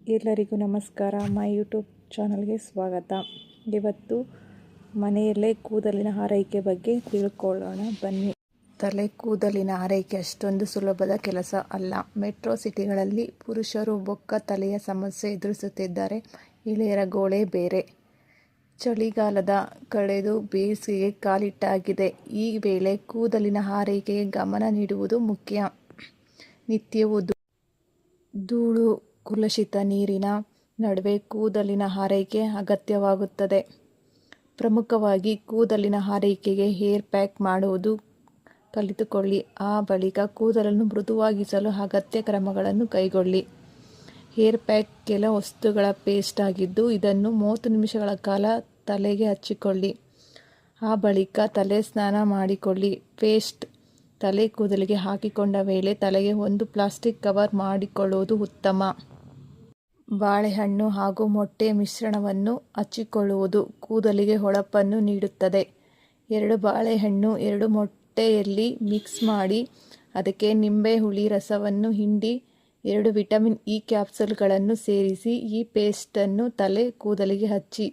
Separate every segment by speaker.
Speaker 1: ಎಲ್ಲರಿಗೂ ನಮಸ್ಕಾರ. My YouTube ಚಾನಲ್ಗೆ ಸ್ವಾಗತ. ಇವತ್ತು ಮನೆಯಲ್ಲೇ ಕೂದಲಿನ ಆರೈಕೆ ಬಗ್ಗೆ ತಿಳ್ಕೊಳ್ಳೋಣ ಬನ್ನಿ. ತಲೆ ಕೂದಲಿನ ಆರೈಕೆ ಅಷ್ಟೊಂದು ಸುಲಭದ ಕೆಲಸ ಅಲ್ಲ. ಮೆಟ್ರೋ ಸಿಟಿಗಳಲ್ಲಿ ಪುರುಷರು ಬೊಕ್ಕ ತಲೆಯ ಸಮಸ್ಯೆ ಎದುರಿಸುತ್ತಿದ್ದಾರೆ. ಇಳೆಯರ ಗೋಳೆ ಬೇರೆ. ಚಳಿಗಾಲದ ಕಳೆದು ಬೇಸಿಗೆ ಕಾಲಿಟ್ಟಾಗಿದೆ. ಈ ವೇಳೆ ಕೂದಲಿನ ಆರೈಕೆಗೆ ಗಮನ ನೀಡುವುದು ಮುಖ್ಯ. ನಿತ್ಯವೂ ಧೂಳು ಕಲುಷಿತ ನೀರಿನ ನಡುವೆ ಕೂದಲಿನ ಆರೈಕೆ ಅಗತ್ಯವಾಗುತ್ತದೆ. ಪ್ರಮುಖವಾಗಿ ಕೂದಲಿನ ಆರೈಕೆಗೆ ಹೇರ್ ಪ್ಯಾಕ್ ಮಾಡುವುದು ಕಲಿತುಕೊಳ್ಳಿ. ಆ ಬಳಿಕ ಕೂದಲನ್ನು ಮೃದುವಾಗಿಸಲು ಅಗತ್ಯ ಕ್ರಮಗಳನ್ನು ಕೈಗೊಳ್ಳಿ. ಹೇರ್ ಪ್ಯಾಕ್ ಕೆಲ ವಸ್ತುಗಳ ಪೇಸ್ಟ್ ಆಗಿದ್ದು, ಇದನ್ನು 30 ನಿಮಿಷಗಳ ಕಾಲ ತಲೆಗೆ ಹಚ್ಚಿಕೊಳ್ಳಿ. ಆ ಬಳಿಕ ತಲೆ ಸ್ನಾನ ಮಾಡಿಕೊಳ್ಳಿ. ಪೇಸ್ಟ್ ತಲೆ ಕೂದಲಿಗೆ ಹಾಕಿಕೊಂಡ ವೇಳೆ ತಲೆಗೆ ಒಂದು ಪ್ಲಾಸ್ಟಿಕ್ ಕವರ್ ಮಾಡಿಕೊಳ್ಳುವುದು ಉತ್ತಮ. ಬಾಳೆಹಣ್ಣು ಹಾಗೂ ಮೊಟ್ಟೆ ಮಿಶ್ರಣವನ್ನು ಹಚ್ಚಿಕೊಳ್ಳುವುದು ಕೂದಲಿಗೆ ಹೊಳಪನ್ನು ನೀಡುತ್ತದೆ. 2 ಬಾಳೆಹಣ್ಣು 2 ಮೊಟ್ಟೆಯಲ್ಲಿ ಮಿಕ್ಸ್ ಮಾಡಿ ಅದಕ್ಕೆ ನಿಂಬೆ ಹುಳಿ ರಸವನ್ನು ಹಿಂಡಿ 2 ವಿಟಮಿನ್ ಇ ಕ್ಯಾಪ್ಸೂಲ್ಗಳನ್ನು ಸೇರಿಸಿ ಈ ಪೇಸ್ಟನ್ನು ತಲೆ ಕೂದಲಿಗೆ ಹಚ್ಚಿ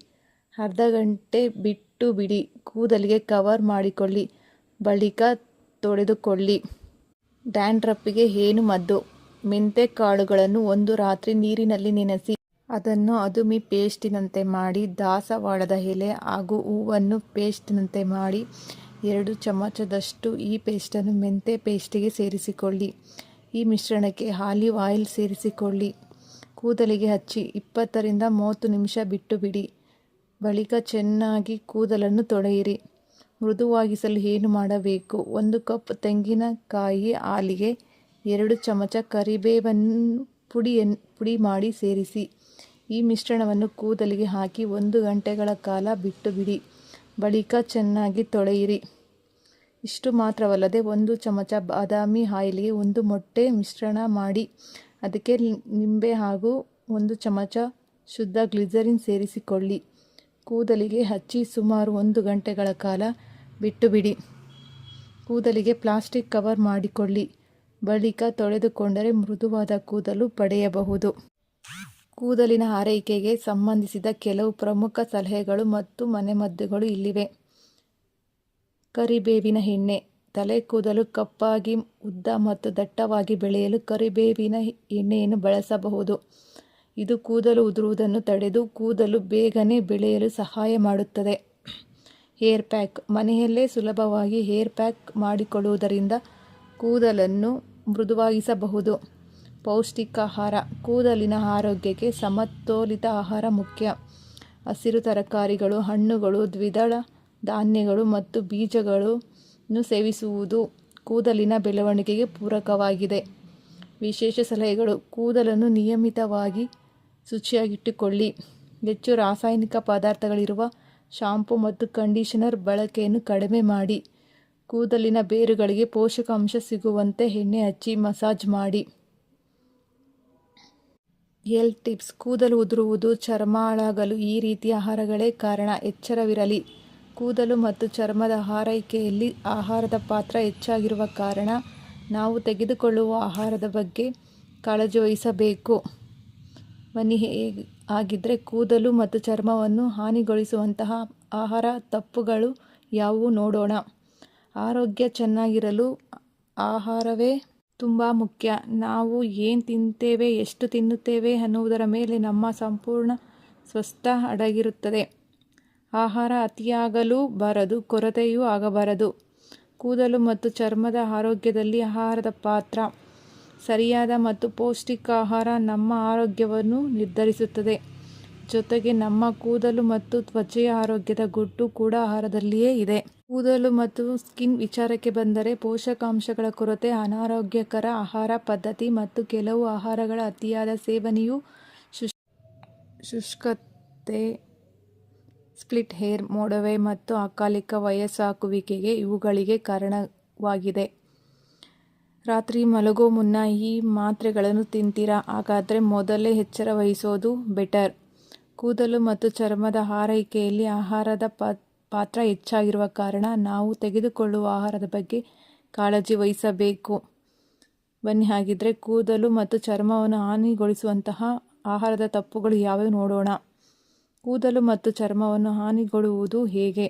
Speaker 1: ಅರ್ಧ ಗಂಟೆ ಬಿಟ್ಟು ಬಿಡಿ. ಕೂದಲಿಗೆ ಕವರ್ ಮಾಡಿಕೊಳ್ಳಿ. ಬಳಿಕ ತೊಳೆದುಕೊಳ್ಳಿ. ಡ್ಯಾಂಡ್ರಫ್ಗೆ ಏನು ಮದ್ದು? ಮೆಂತೆ ಕಾಳುಗಳನ್ನು ಒಂದು ರಾತ್ರಿ ನೀರಿನಲ್ಲಿ ನೆನೆಸಿ ಅದನ್ನು ಅದುಮಿ ಪೇಸ್ಟಿನಂತೆ ಮಾಡಿ, ದಾಸವಾಳದ ಎಲೆ ಹಾಗೂ ಹೂವನ್ನು ಪೇಸ್ಟಿನಂತೆ ಮಾಡಿ 2 ಚಮಚದಷ್ಟು ಈ ಪೇಸ್ಟನ್ನು ಮೆಂತೆ ಪೇಸ್ಟಿಗೆ ಸೇರಿಸಿಕೊಳ್ಳಿ. ಈ ಮಿಶ್ರಣಕ್ಕೆ ಆಲಿವ್ ಆಯಿಲ್ ಸೇರಿಸಿಕೊಳ್ಳಿ. ಕೂದಲಿಗೆ ಹಚ್ಚಿ 20 ರಿಂದ 30 ನಿಮಿಷ ಬಿಟ್ಟು ಬಿಡಿ. ಬಳಿಕ ಚೆನ್ನಾಗಿ ಕೂದಲನ್ನು ತೊಳೆಯಿರಿ. ಮೃದುವಾಗಿಸಲು ಏನು ಮಾಡಬೇಕು? 1 ಕಪ್ ತೆಂಗಿನಕಾಯಿ ಹಾಲಿಗೆ 2 ಚಮಚ ಕರಿಬೇವನ್ನು ಪುಡಿ ಮಾಡಿ ಸೇರಿಸಿ. ಈ ಮಿಶ್ರಣವನ್ನು ಕೂದಲಿಗೆ ಹಾಕಿ 1 ಗಂಟೆಗಳ ಕಾಲ ಬಿಟ್ಟು ಬಿಡಿ. ಬಳಿಕ ಚೆನ್ನಾಗಿ ತೊಳೆಯಿರಿ. ಇಷ್ಟು ಮಾತ್ರವಲ್ಲದೆ 1 ಚಮಚ ಬಾದಾಮಿ ಆಯಿಲ್ಗೆ 1 ಮೊಟ್ಟೆ ಮಿಶ್ರಣ ಮಾಡಿ ಅದಕ್ಕೆ ನಿಂಬೆ ಹಾಗೂ 1 ಚಮಚ ಶುದ್ಧ ಗ್ಲಿಸರಿನ್ ಸೇರಿಸಿಕೊಳ್ಳಿ. ಕೂದಲಿಗೆ ಹಚ್ಚಿ ಸುಮಾರು 1 ಗಂಟೆಗಳ ಕಾಲ ಬಿಟ್ಟು ಬಿಡಿ. ಕೂದಲಿಗೆ ಪ್ಲಾಸ್ಟಿಕ್ ಕವರ್ ಮಾಡಿಕೊಳ್ಳಿ. ಬಳಿಕ ತೊಳೆದುಕೊಂಡರೆ ಮೃದುವಾದ ಕೂದಲು ಪಡೆಯಬಹುದು. ಕೂದಲಿನ ಆರೈಕೆಗೆ ಸಂಬಂಧಿಸಿದ ಕೆಲವು ಪ್ರಮುಖ ಸಲಹೆಗಳು ಮತ್ತು ಮನೆಮದ್ದುಗಳು ಇಲ್ಲಿವೆ. ಕರಿಬೇವಿನ ಎಣ್ಣೆ. ತಲೆ ಕೂದಲು ಕಪ್ಪಾಗಿ, ಉದ್ದ ಮತ್ತು ದಟ್ಟವಾಗಿ ಬೆಳೆಯಲು ಕರಿಬೇವಿನ ಎಣ್ಣೆಯನ್ನು ಬಳಸಬಹುದು. ಇದು ಕೂದಲು ಉದುರುವುದನ್ನು ತಡೆದು ಕೂದಲು ಬೇಗನೆ ಬೆಳೆಯಲು ಸಹಾಯ ಮಾಡುತ್ತದೆ. Hair pack. ಮನೆಯಲ್ಲೇ ಸುಲಭವಾಗಿ ಹೇರ್ ಪ್ಯಾಕ್ ಮಾಡಿಕೊಳ್ಳುವುದರಿಂದ ಕೂದಲನ್ನು ಮೃದುವಾಗಿಸಬಹುದು. ಪೌಷ್ಟಿಕ ಆಹಾರ. ಕೂದಲಿನ ಆರೋಗ್ಯಕ್ಕೆ ಸಮತೋಲಿತ ಆಹಾರ ಮುಖ್ಯ. ಹಸಿರು ತರಕಾರಿಗಳು, ಹಣ್ಣುಗಳು, ದ್ವಿದಳ ಧಾನ್ಯಗಳು ಮತ್ತು ಬೀಜಗಳನ್ನು ಸೇವಿಸುವುದು ಕೂದಲಿನ ಬೆಳವಣಿಗೆಗೆ ಪೂರಕವಾಗಿದೆ. ವಿಶೇಷ ಸಲಹೆಗಳು. ಕೂದಲನ್ನು ನಿಯಮಿತವಾಗಿ ಶುಚಿಯಾಗಿಟ್ಟುಕೊಳ್ಳಿ. ಹೆಚ್ಚು ರಾಸಾಯನಿಕ ಪದಾರ್ಥಗಳಿರುವ ಶಾಂಪೂ ಮತ್ತು ಕಂಡೀಷನರ್ ಬಳಕೆಯನ್ನು ಕಡಿಮೆ ಮಾಡಿ. ಕೂದಲಿನ ಬೇರುಗಳಿಗೆ ಪೋಷಕಾಂಶ ಸಿಗುವಂತೆ ಎಣ್ಣೆ ಹಚ್ಚಿ ಮಸಾಜ್ ಮಾಡಿ. Health tips. ಕೂದಲು ಉದುರುವುದು, ಚರ್ಮ ಹಾಳಾಗಲು ಈ ರೀತಿಯ ಆಹಾರಗಳೇ ಕಾರಣ. ಎಚ್ಚರವಿರಲಿ. ಕೂದಲು ಮತ್ತು ಚರ್ಮದ ಆರೈಕೆಯಲ್ಲಿ ಆಹಾರದ ಪಾತ್ರ ಹೆಚ್ಚಾಗಿರುವ ಕಾರಣ ನಾವು ತೆಗೆದುಕೊಳ್ಳುವ ಆಹಾರದ ಬಗ್ಗೆ ಕಾಳಜಿ ವಹಿಸಬೇಕು. ಬನ್ನಿ, ಹಾಗಿದ್ರೆ ಕೂದಲು ಮತ್ತು ಚರ್ಮವನ್ನು ಹಾನಿಗೊಳಿಸುವಂತಹ ಆಹಾರ ತಪ್ಪುಗಳು ಯಾವುವು ನೋಡೋಣ. ಆರೋಗ್ಯ ಚೆನ್ನಾಗಿರಲು ಆಹಾರವೇ ತುಂಬ ಮುಖ್ಯ. ನಾವು ಏನು ತಿಂತೇವೆ, ಎಷ್ಟು ತಿನ್ನುತ್ತೇವೆ ಅನ್ನುವುದರ ಮೇಲೆ ನಮ್ಮ ಸಂಪೂರ್ಣ ಸ್ವಾಸ್ಥ್ಯ ಅಡಗಿರುತ್ತದೆ. ಆಹಾರ ಅತಿಯಾಗಲೂ ಬಾರದು, ಕೊರತೆಯೂ ಆಗಬಾರದು. ಕೂದಲು ಮತ್ತು ಚರ್ಮದ ಆರೋಗ್ಯದಲ್ಲಿ ಆಹಾರದ ಪಾತ್ರ. ಸರಿಯಾದ ಮತ್ತು ಪೌಷ್ಟಿಕ ಆಹಾರ ನಮ್ಮ ಆರೋಗ್ಯವನ್ನು ನಿರ್ಧರಿಸುತ್ತದೆ. ಜೊತೆಗೆ ನಮ್ಮ ಕೂದಲು ಮತ್ತು ತ್ವಚೆಯ ಆರೋಗ್ಯದ ಗುಟ್ಟು ಕೂಡ ಆಹಾರದಲ್ಲಿಯೇ ಇದೆ. ಕೂದಲು ಮತ್ತು ಸ್ಕಿನ್ ವಿಚಾರಕ್ಕೆ ಬಂದರೆ ಪೋಷಕಾಂಶಗಳ ಕೊರತೆ, ಅನಾರೋಗ್ಯಕರ ಆಹಾರ ಪದ್ಧತಿ ಮತ್ತು ಕೆಲವು ಆಹಾರಗಳ ಅತಿಯಾದ ಸೇವನೆಯು ಶುಷ್ಕತೆ, ಸ್ಪ್ಲಿಟ್ ಹೇರ್, ಮೊಡವೆ ಮತ್ತು ಅಕಾಲಿಕ ವಯಸ್ಸಾಗುವಿಕೆಗೆ ಇವುಗಳಿಗೆ ಕಾರಣವಾಗಿದೆ. ರಾತ್ರಿ ಮಲಗೋ ಮುನ್ನ ಈ ಮಾತ್ರೆಗಳನ್ನು ತಿಂತೀರಾ? ಹಾಗಾದರೆ ಮೊದಲೇ ಎಚ್ಚರ ವಹಿಸೋದು ಬೆಟರ್. ಕೂದಲು ಮತ್ತು ಚರ್ಮದ ಆರೈಕೆಯಲ್ಲಿ ಆಹಾರದ ಪಾತ್ರ ಹೆಚ್ಚಾಗಿರುವ ಕಾರಣ ನಾವು ತೆಗೆದುಕೊಳ್ಳುವ ಆಹಾರದ ಬಗ್ಗೆ ಕಾಳಜಿ ವಹಿಸಬೇಕು. ಬನ್ನಿ, ಹಾಗಿದ್ರೆ ಕೂದಲು ಮತ್ತು ಚರ್ಮವನ್ನು ಹಾನಿಗೊಳಿಸುವಂತಹ ಆಹಾರದ ತಪ್ಪುಗಳು ಯಾವ್ಯಾವು ನೋಡೋಣ. ಕೂದಲು ಮತ್ತು ಚರ್ಮವನ್ನು ಹಾನಿಗೊಳ್ಳುವುದು ಹೇಗೆ?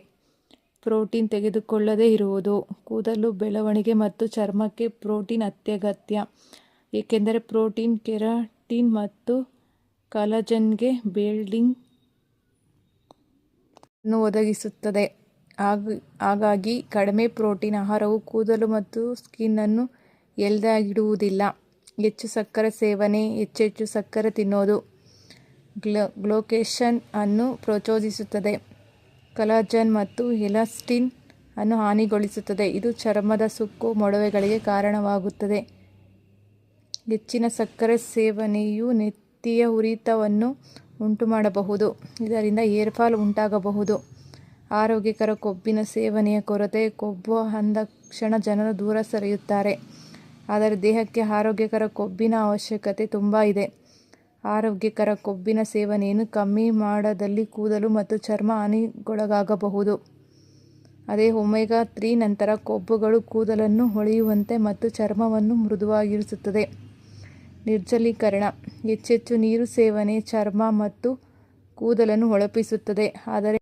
Speaker 1: ಪ್ರೋಟೀನ್ ತೆಗೆದುಕೊಳ್ಳದೇ ಇರುವುದು. ಕೂದಲು ಬೆಳವಣಿಗೆ ಮತ್ತು ಚರ್ಮಕ್ಕೆ ಪ್ರೋಟೀನ್ ಅತ್ಯಗತ್ಯ, ಏಕೆಂದರೆ ಪ್ರೋಟೀನ್ ಕೆರಾಟಿನ್ ಮತ್ತು ಕಾಲಜನ್ಗೆ ಬಿಲ್ಡಿಂಗ್ ಅನ್ನು ಒದಗಿಸುತ್ತದೆ. ಹಾಗಾಗಿ ಕಡಿಮೆ ಪ್ರೋಟೀನ್ ಆಹಾರವು ಕೂದಲು ಮತ್ತು ಸ್ಕಿನ್ ಅನ್ನು ಹೆಲ್ದಿಯಾಗಿಡುವುದಿಲ್ಲ. ಹೆಚ್ಚು ಸಕ್ಕರೆ ಸೇವನೆ. ಹೆಚ್ಚು ಸಕ್ಕರೆ ತಿನ್ನೋದು ಗ್ಲೈಕೇಷನ್ ಅನ್ನು ಪ್ರಚೋದಿಸುತ್ತದೆ. ಕಾಲಜನ್ ಮತ್ತು ಎಲಾಸ್ಟಿನ್ ಅನ್ನು ಹಾನಿಗೊಳಿಸುತ್ತದೆ. ಇದು ಚರ್ಮದ ಸುಕ್ಕು, ಮೊಡವೆಗಳಿಗೆ ಕಾರಣವಾಗುತ್ತದೆ. ಹೆಚ್ಚಿನ ಸಕ್ಕರೆ ಸೇವನೆಯು ನೆತ್ತಿಯ ಉರಿತವನ್ನು ಉಂಟುಮಾಡಬಹುದು, ಇದರಿಂದ ಹೇರ್ ಫಾಲ್ ಉಂಟಾಗಬಹುದು. ಆರೋಗ್ಯಕರ ಕೊಬ್ಬಿನ ಸೇವನೆಯ ಕೊರತೆ. ಕೊಬ್ಬು ಅಂದಾಕ್ಷಣ ಜನರು ದೂರ ಸರಿಯುತ್ತಾರೆ, ಆದರೆ ದೇಹಕ್ಕೆ ಆರೋಗ್ಯಕರ ಕೊಬ್ಬಿನ ಅವಶ್ಯಕತೆ ತುಂಬ ಇದೆ. ಆರೋಗ್ಯಕರ ಕೊಬ್ಬಿನ ಸೇವನೆಯನ್ನು ಕಮ್ಮಿ ಮಾಡದಲ್ಲಿ ಕೂದಲು ಮತ್ತು ಚರ್ಮ ಹಾನಿಗೊಳಗಾಗಬಹುದು. ಅದೇ ಒಮೆಗಾ 3 ನಂತಹ ಕೊಬ್ಬುಗಳು ಕೂದಲನ್ನು ಹೊಳೆಯುವಂತೆ ಮತ್ತು ಚರ್ಮವನ್ನು ಮೃದುವಾಗಿರಿಸುತ್ತದೆ. ನಿರ್ಜಲೀಕರಣ. ಹೆಚ್ಚು ನೀರು ಸೇವನೆ ಚರ್ಮ ಮತ್ತು ಕೂದಲನ್ನು ಹೊಳಪಿಸುತ್ತದೆ. ಆದರೆ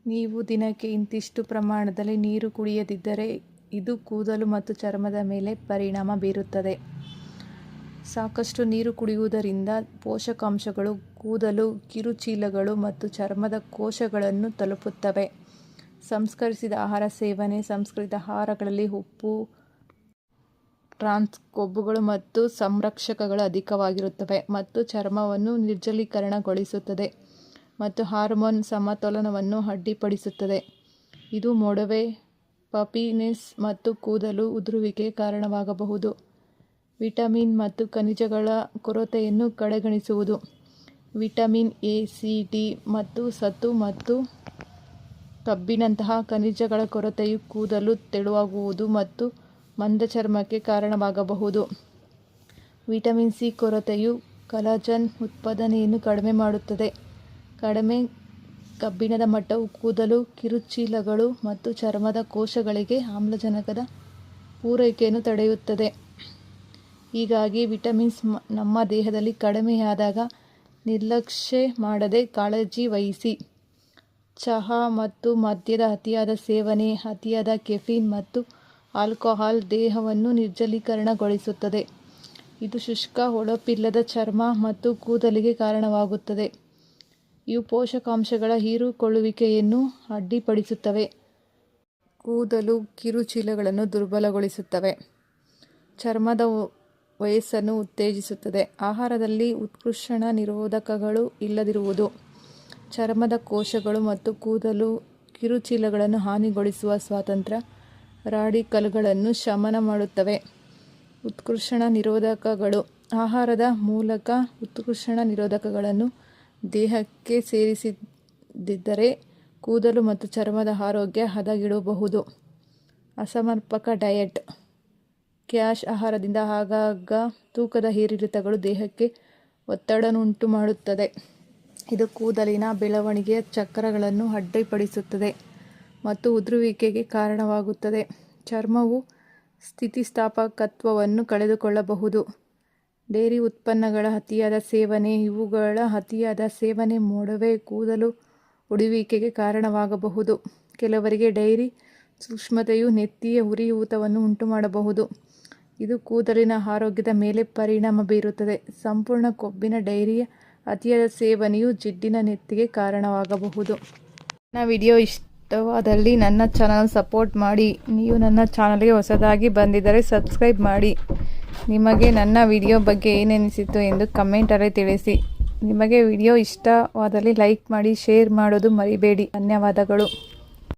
Speaker 1: ನೀವು ದಿನಕ್ಕೆ ಇಂತಿಷ್ಟು ಪ್ರಮಾಣದಲ್ಲಿ ನೀರು ಕುಡಿಯದಿದ್ದರೆ ಇದು ಕೂದಲು ಮತ್ತು ಚರ್ಮದ ಮೇಲೆ ಪರಿಣಾಮ ಬೀರುತ್ತದೆ. ಸಾಕಷ್ಟು ನೀರು ಕುಡಿಯುವುದರಿಂದ ಪೋಷಕಾಂಶಗಳು ಕೂದಲು, ಕಿರುಚೀಲಗಳು ಮತ್ತು ಚರ್ಮದ ಕೋಶಗಳನ್ನು ತಲುಪುತ್ತವೆ. ಸಂಸ್ಕರಿಸಿದ ಆಹಾರ ಸೇವನೆ. ಸಂಸ್ಕರಿಸಿದ ಆಹಾರಗಳಲ್ಲಿ ಉಪ್ಪು, ಟ್ರಾನ್ಸ್ ಕೊಬ್ಬುಗಳು ಮತ್ತು ಸಂರಕ್ಷಕಗಳು ಅಧಿಕವಾಗಿರುತ್ತವೆ ಮತ್ತು ಚರ್ಮವನ್ನು ನಿರ್ಜಲೀಕರಣಗೊಳಿಸುತ್ತದೆ ಮತ್ತು ಹಾರ್ಮೋನ್ ಸಮತೋಲನವನ್ನು ಅಡ್ಡಿಪಡಿಸುತ್ತದೆ. ಇದು ಮೊಡವೆ, ಪಫಿನೆಸ್ ಮತ್ತು ಕೂದಲು ಉದುರುವಿಕೆಗೆ ಕಾರಣವಾಗಬಹುದು. ವಿಟಮಿನ್ ಮತ್ತು ಖನಿಜಗಳ ಕೊರತೆಯನ್ನು ಕಡೆಗಣಿಸುವುದು. ವಿಟಮಿನ್ ಎ, ಸಿ, ಡಿ ಮತ್ತು ಸತು ಮತ್ತು ಕಬ್ಬಿಣಂತಹ ಖನಿಜಗಳ ಕೊರತೆಯು ಕೂದಲು ತೆಳುವಾಗುವುದು ಮತ್ತು ಮಂದ ಚರ್ಮಕ್ಕೆ ಕಾರಣವಾಗಬಹುದು. ವಿಟಮಿನ್ ಸಿ ಕೊರತೆಯು ಕಾಲಜನ್ ಉತ್ಪಾದನೆಯನ್ನು ಕಡಿಮೆ ಮಾಡುತ್ತದೆ. ಕಡಿಮೆ ಕಬ್ಬಿಣದ ಮಟ್ಟವು ಕೂದಲು, ಕಿರುಚೀಲಗಳು ಮತ್ತು ಚರ್ಮದ ಕೋಶಗಳಿಗೆ ಆಮ್ಲಜನಕದ ಪೂರೈಕೆಯನ್ನು ತಡೆಯುತ್ತದೆ. ಹೀಗಾಗಿ ವಿಟಮಿನ್ಸ್ ನಮ್ಮ ದೇಹದಲ್ಲಿ ಕಡಿಮೆಯಾದಾಗ ನಿರ್ಲಕ್ಷ್ಯ ಮಾಡದೆ ಕಾಳಜಿ ವಹಿಸಿ. ಚಹಾ ಮತ್ತು ಮದ್ಯದ ಅತಿಯಾದ ಸೇವನೆ. ಅತಿಯಾದ ಕೆಫೀನ್ ಮತ್ತು ಆಲ್ಕೋಹಾಲ್ ದೇಹವನ್ನು ನಿರ್ಜಲೀಕರಣಗೊಳಿಸುತ್ತದೆ. ಇದು ಶುಷ್ಕ, ಹೊಳಪಿಲ್ಲದ ಚರ್ಮ ಮತ್ತು ಕೂದಲಿಗೆ ಕಾರಣವಾಗುತ್ತದೆ. ಇವು ಪೋಷಕಾಂಶಗಳ ಹೀರಿಕೊಳ್ಳುವಿಕೆಯನ್ನು ಅಡ್ಡಿಪಡಿಸುತ್ತವೆ. ಕೂದಲು, ಕಿರುಚೀಲಗಳನ್ನು ದುರ್ಬಲಗೊಳಿಸುತ್ತವೆ. ಚರ್ಮದ ವಯಸ್ಸನ್ನು ಉತ್ತೇಜಿಸುತ್ತದೆ. ಆಹಾರದಲ್ಲಿ ಉತ್ಕೃಷ್ಟ ನಿರೋಧಕಗಳು ಇಲ್ಲದಿರುವುದು. ಚರ್ಮದ ಕೋಶಗಳು ಮತ್ತು ಕೂದಲು, ಕಿರುಚೀಲಗಳನ್ನು ಹಾನಿಗೊಳಿಸುವ ಸ್ವತಂತ್ರ ರಾಡಿಕಲ್ಗಳನ್ನು ಶಮನ ಮಾಡುತ್ತವೆ. ಉತ್ಕೃಷ್ಟ ನಿರೋಧಕಗಳು. ಆಹಾರದ ಮೂಲಕ ಉತ್ಕೃಷ್ಟ ನಿರೋಧಕಗಳನ್ನು ದೇಹಕ್ಕೆ ಸೇರಿಸದಿದ್ದರೆ ಕೂದಲು ಮತ್ತು ಚರ್ಮದ ಆರೋಗ್ಯ ಹದಗೆಡಬಹುದು. ಅಸಮರ್ಪಕ ಡಯಟ್. ಕ್ಯಾಶ್ ಆಹಾರದಿಂದ ಆಗಾಗ ತೂಕದ ಏರಿಳಿತಗಳು ದೇಹಕ್ಕೆ ಒತ್ತಡವನ್ನುಂಟು ಮಾಡುತ್ತದೆ. ಇದು ಕೂದಲಿನ ಬೆಳವಣಿಗೆಯ ಚಕ್ರಗಳನ್ನು ಅಡ್ಡಿಪಡಿಸುತ್ತದೆ ಮತ್ತು ಉದುರುವಿಕೆಗೆ ಕಾರಣವಾಗುತ್ತದೆ. ಚರ್ಮವು ಸ್ಥಿತಿಸ್ಥಾಪಕತ್ವವನ್ನು ಕಳೆದುಕೊಳ್ಳಬಹುದು. ಡೈರಿ ಉತ್ಪನ್ನಗಳ ಅತಿಯಾದ ಸೇವನೆ. ಇವುಗಳ ಅತಿಯಾದ ಸೇವನೆ ಮೊಡವೆ, ಕೂದಲು ಒಡೆಯುವಿಕೆಗೆ ಕಾರಣವಾಗಬಹುದು. ಕೆಲವರಿಗೆ ಡೈರಿ ಸೂಕ್ಷ್ಮತೆಯು ನೆತ್ತಿಯ ಉರಿಯೂತವನ್ನು ಉಂಟುಮಾಡಬಹುದು. ಇದು ಕೂದಲಿನ ಆರೋಗ್ಯದ ಮೇಲೆ ಪರಿಣಾಮ ಬೀರುತ್ತದೆ. ಸಂಪೂರ್ಣ ಕೊಬ್ಬಿನ ಡೈರಿಯ ಅತಿಯಾದ ಸೇವನೆಯು ಜಿಡ್ಡಿನ ನೆತ್ತಿಗೆ ಕಾರಣವಾಗಬಹುದು. ನನ್ನ ವಿಡಿಯೋ ಇಷ್ಟವಾದಲ್ಲಿ ನನ್ನ ಚಾನಲ್ ಸಪೋರ್ಟ್ ಮಾಡಿ. ನೀವು ನನ್ನ ಚಾನಲ್ಗೆ ಹೊಸದಾಗಿ ಬಂದಿದ್ದರೆ ಸಬ್ಸ್ಕ್ರೈಬ್ ಮಾಡಿ. ನಿಮಗೆ ನನ್ನ ವಿಡಿಯೋ ಬಗ್ಗೆ ಏನೆನಿಸಿತು ಎಂದು ಕಮೆಂಟಲ್ಲಿ ತಿಳಿಸಿ. ನಿಮಗೆ ವಿಡಿಯೋ ಇಷ್ಟವಾದಲ್ಲಿ ಲೈಕ್ ಮಾಡಿ, ಶೇರ್ ಮಾಡೋದು ಮರಿಬೇಡಿ. ಧನ್ಯವಾದಗಳು.